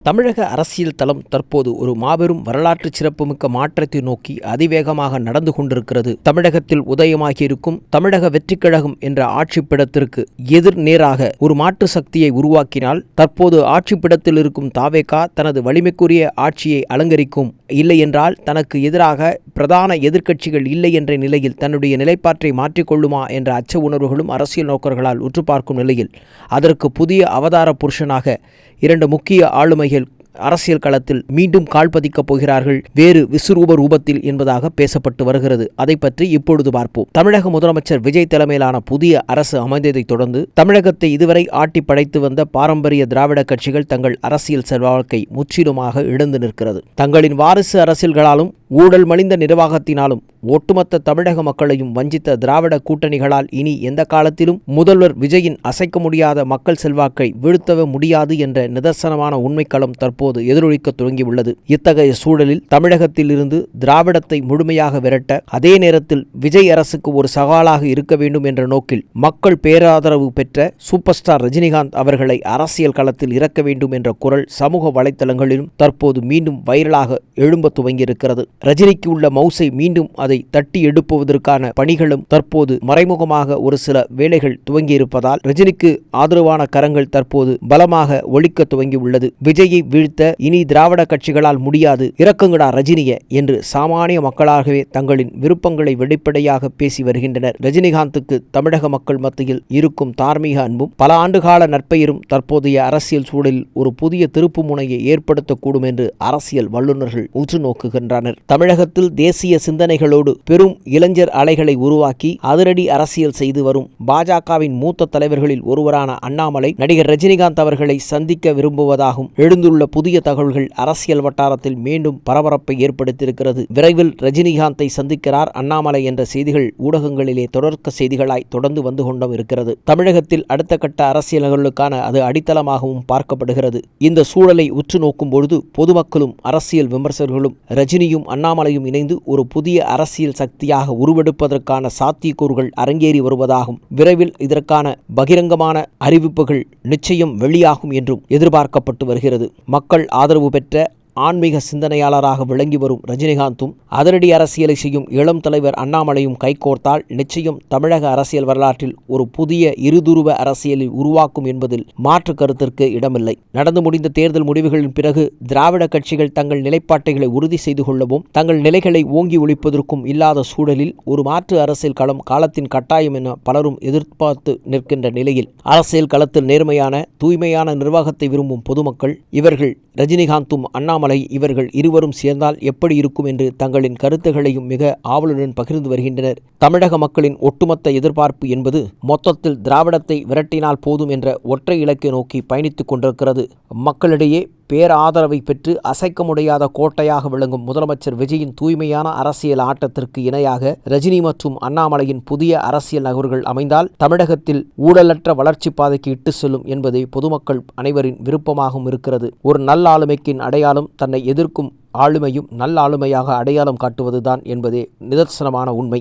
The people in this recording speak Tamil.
தமிழக அரசியல் தளம் தற்போது ஒரு மாபெரும் வரலாற்று சிறப்புமிக்க மாற்றத்தை நோக்கி அதிவேகமாக நடந்து கொண்டிருக்கிறது. தமிழகத்தில் உதயமாகியிருக்கும் தமிழக வெற்றிக் கழகம் என்ற ஆட்சிப்பிடத்திற்கு எதிர் நேராக ஒரு மாற்று சக்தியை உருவாக்கினால் தற்போது ஆட்சிப்பிடத்தில் இருக்கும் தாவேகா தனது வலிமைக்குரிய ஆட்சியை அலங்கரிக்கும், இல்லையென்றால் தனக்கு எதிராக பிரதான எதிர்க்கட்சிகள் இல்லை என்ற நிலையில் தன்னுடைய நிலைப்பாட்டை மாற்றிக்கொள்ளுமா என்ற அச்ச உணர்வுகளும் அரசியல் நோக்கர்களால் உற்று பார்க்கும் நிலையில் அதற்கு புதிய அவதார புருஷனாக இரண்டு முக்கிய ஆளுமைகள் அரசியல் களத்தில் மீண்டும் கால் பதிக்கப் போகிறார்கள், வேறு விஸ்வரூப ரூபத்தில் என்பதாக பேசப்பட்டு வருகிறது. அதை பற்றி இப்பொழுது பார்ப்போம். தமிழக முதலமைச்சர் விஜய் தலைமையிலான புதிய அரசு அமைந்ததைத் தொடர்ந்து தமிழகத்தை இதுவரை ஆட்டி படைத்து வந்த பாரம்பரிய திராவிட கட்சிகள் தங்கள் அரசியல் செல்வாக்கை முற்றிலுமாக இழந்து நிற்கிறது. தங்களின் வாரிசு அரசியல்களாலும் ஊழல் மலிந்த நிர்வாகத்தினாலும் ஒட்டுமொத்த தமிழக மக்களையும் வஞ்சித்த திராவிட கூட்டணிகளால் இனி எந்த காலத்திலும் முதல்வர் விஜயின் அசைக்க முடியாத மக்கள் செல்வாக்கை வீழ்த்தவே முடியாது என்ற நிதர்சனமான உண்மைக்களம் தற்போது எதிரொலிக்க தொடங்கியுள்ளது. இத்தகைய சூழலில் தமிழகத்தில் இருந்து திராவிடத்தை முழுமையாக விரட்ட, அதே நேரத்தில் விஜய் அரசுக்கு ஒரு சவாலாக இருக்க வேண்டும் என்ற நோக்கில் மக்கள் பேராதரவு பெற்ற சூப்பர் ஸ்டார் ரஜினிகாந்த் அவர்களை அரசியல் களத்தில் இறக்க வேண்டும் என்ற குரல் சமூக வலைத்தளங்களிலும் தற்போது மீண்டும் வைரலாக எழும்ப துவங்கியிருக்கிறது. ரஜினிக்கு உள்ள மவுசை மீண்டும் அதை தட்டி எடுப்பதற்கான பணிகளும் தற்போது மறைமுகமாக ஒரு சில வேலைகள் துவங்கியிருப்பதால் ரஜினிக்கு ஆதரவான கரங்கள் தற்போது பலமாக ஒலிக்க துவங்கியுள்ளது. விஜயை வீழ்த்த இனி திராவிட கட்சிகளால் முடியாது, இறக்குங்கடா ரஜினிய என்று சாமானிய மக்களாகவே தங்களின் விருப்பங்களை வெளிப்படையாக பேசி வருகின்றனர். ரஜினிகாந்துக்கு தமிழக மக்கள் மத்தியில் இருக்கும் தார்மீக அன்பும் பல ஆண்டுகால நற்பெயரும் தற்போதைய அரசியல் சூழலில் ஒரு புதிய திருப்பு முனையை ஏற்படுத்தக்கூடும் என்று அரசியல் வல்லுநர்கள் உற்று நோக்குகின்றனர். தமிழகத்தில் தேசிய சிந்தனைகளோடு பெரும் இளைஞர் அலைகளை உருவாக்கி அதிரடி அரசியல் செய்து வரும் பாஜகவின் மூத்த தலைவர்களில் ஒருவரான அண்ணாமலை நடிகர் ரஜினிகாந்த் அவர்களை சந்திக்க விரும்புவதாகவும் எழுந்துள்ள புதிய தகவல்கள் அரசியல் வட்டாரத்தில் மீண்டும் பரபரப்பை ஏற்படுத்தியிருக்கிறது. விரைவில் ரஜினிகாந்தை சந்திக்கிறார் அண்ணாமலை என்ற செய்திகள் ஊடகங்களிலே தொடர்க்க செய்திகளாய் தொடர்ந்து வந்து கொண்டும் இருக்கிறது. தமிழகத்தில் அடுத்த கட்ட அரசியல்களுக்கான அது அடித்தளமாகவும் பார்க்கப்படுகிறது. இந்த சூழலை உற்று நோக்கும் பொழுது பொதுமக்களும் அரசியல் விமர்சகர்களும் ரஜினியும் அண்ணாமலையும் இணைந்து ஒரு புதிய அரசியல் சக்தியாக உருவெடுப்பதற்கான சாத்தியக்கூறுகள் அரங்கேறி வருவதாகவும் விரைவில் இதற்கான பகிரங்கமான அறிவிப்புகள் நிச்சயம் வெளியாகும் என்றும் எதிர்பார்க்கப்பட்டு வருகிறது. மக்கள் ஆதரவு பெற்ற ஆன்மீக சிந்தனையாளராக விளங்கி வரும் ரஜினிகாந்தும் அதிரடி அரசியலை செய்யும் இளம் தலைவர் அண்ணாமலையும் கைகோர்த்தால் நிச்சயம் தமிழக அரசியல் வரலாற்றில் ஒரு புதிய இருதுருவ அரசியலை உருவாக்கும் என்பதில் மாற்று கருத்திற்கு இடமில்லை. நடந்து முடிந்த தேர்தல் முடிவுகளின் பிறகு திராவிட கட்சிகள் தங்கள் நிலைப்பாட்டைகளை உறுதி செய்து கொள்ளவும் தங்கள் நிலைகளை ஓங்கி ஒழிப்பதற்கும் இல்லாத சூழலில் ஒரு மாற்று அரசியல் களம் காலத்தின் கட்டாயம் என பலரும் எதிர்பார்த்து நிற்கின்ற நிலையில் அரசியல் களத்தில் நேர்மையான தூய்மையான நிர்வாகத்தை விரும்பும் பொதுமக்கள் இவர்கள் ரஜினிகாந்தும் அண்ணாமலை இவர்கள் இருவரும் சேர்ந்தால் எப்படி இருக்கும் என்று தங்களின் கருத்துகளையும் மிக ஆவலுடன் பகிர்ந்து வருகின்றனர். தமிழக மக்களின் ஒட்டுமொத்த எதிர்பார்ப்பு என்பது மொத்தத்தில் திராவிடத்தை விரட்டினால் போதும் என்ற ஒற்றை இலக்கை நோக்கி பயணித்துக் கொண்டிருக்கிறது. மக்களிடையே பேராதரவை பெற்று அசைக்க முடியாத கோட்டையாக விளங்கும் முதலமைச்சர் விஜயின் தூய்மையான அரசியல் ஆட்டத்திற்கு இணையாக ரஜினி மற்றும் அண்ணாமலையின் புதிய அரசியல் நகர்வுகள் அமைந்தால் தமிழகத்தில் ஊழலற்ற வளர்ச்சி பாதைக்கு இட்டு செல்லும் என்பதே பொதுமக்கள் அனைவரின் விருப்பமாகவும் இருக்கிறது. ஒரு நல்ல ஆளுமைக்கின் அடையாளம் தன்னை எதிர்க்கும் ஆளுமையும் நல்ல ஆளுமையாக அடையாளம் காட்டுவதுதான் என்பதே நிதர்சனமான உண்மை.